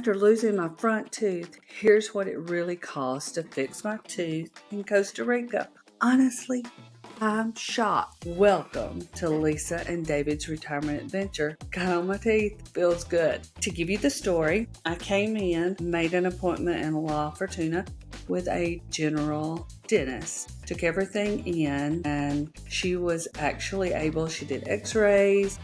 After losing my front tooth, here's what it really cost to fix my tooth in Costa Rica. Honestly, I'm shocked. Welcome to Lisa and David's retirement adventure. Got on my teeth, feels good. To give you the story, I came in, made an appointment in La Fortuna with a general dentist. Took everything in, and she was actually able, she did x-rays,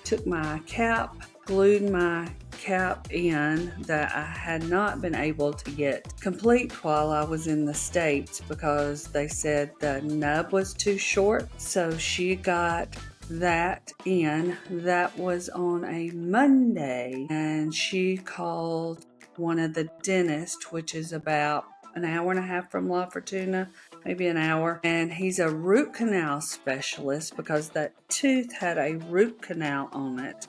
took my cap, glued my cap in that I had not been able to get complete while I was in the States because they said the nub was too short. So she got that in. That was on a Monday, and she called one of the dentists, which is about an hour and a half from La Fortuna, maybe an hour, and he's a root canal specialist because that tooth had a root canal on it,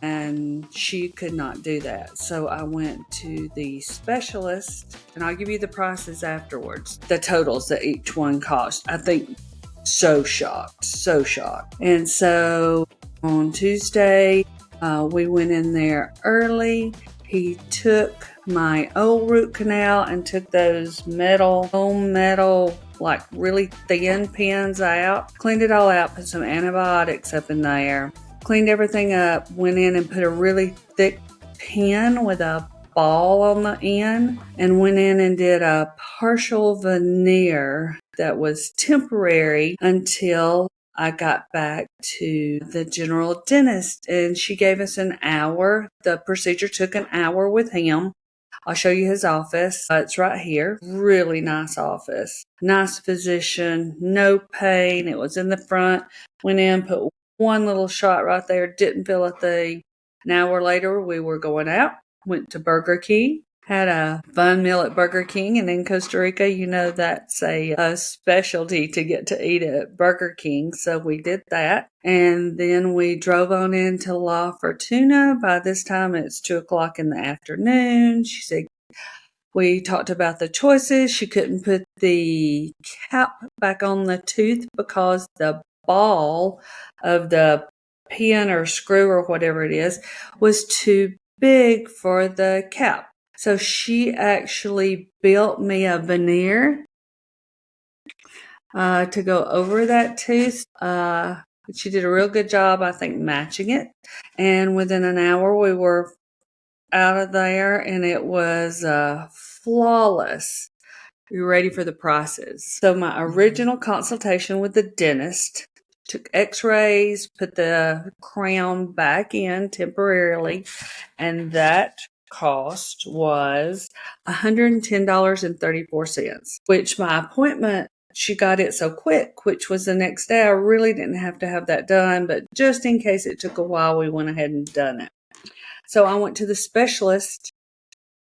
and she could not do that. So I went to the specialist, and I'll give you the prices afterwards, the totals that each one cost. I think so shocked. And so on Tuesday, we went in there early. He took my old root canal and took those metal, like really thin pins out, cleaned it all out, put some antibiotics up in there, cleaned everything up, went in and put a really thick pin with a ball on the end, and went in and did a partial veneer that was temporary until I got back to the general dentist, and she gave us an hour. The procedure took an hour with him. I'll show you his office. It's right here. Really nice office. Nice physician. No pain. It was in the front. Went in, put one little shot right there. Didn't feel a thing. An hour later, we were going out. Went to Burger King. Had a fun meal at Burger King, and in Costa Rica, you know that's a specialty to get to eat at Burger King, so we did that. And then we drove on into La Fortuna. By this time, it's 2 o'clock in the afternoon. She said, we talked about the choices. She couldn't put the cap back on the tooth because the ball of the pin or screw or whatever it is was too big for the cap. So she actually built me a veneer to go over that tooth. She did a real good job, I think, matching it. And within an hour, we were out of there, and it was flawless. You ready for the prices? So my original consultation with the dentist, took x-rays, put the crown back in temporarily, and that cost was $110.34, which my appointment, she got it so quick, which was the next day. I really didn't have to have that done, but just in case it took a while, we went ahead and done it. So I went to the specialist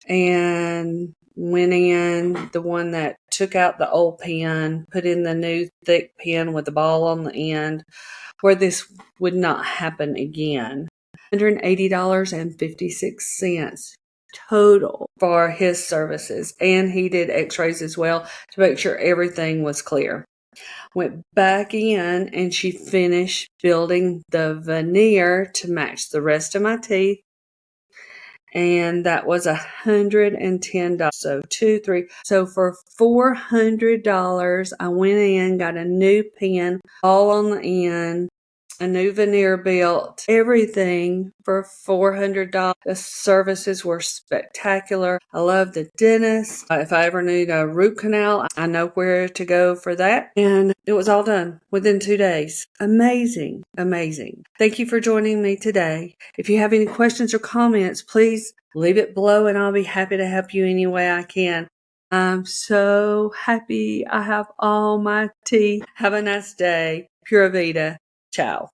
and went in, the one that took out the old pen, put in the new thick pen with the ball on the end, where this would not happen again. $180.56 total for his services, and he did x-rays as well to make sure everything was clear. Went back in, and she finished building the veneer to match the rest of my teeth, and that was $110. So So for $400, I went in, got a new pen, all on the end, a new veneer built, everything for $400. The services were spectacular. I love the dentist. If I ever need a root canal, I know where to go for that. And it was all done within 2 days. Amazing. Thank you for joining me today. If you have any questions or comments, please leave it below, and I'll be happy to help you any way I can. I'm so happy I have all my teeth. Have a nice day. Pura Vida. Ciao.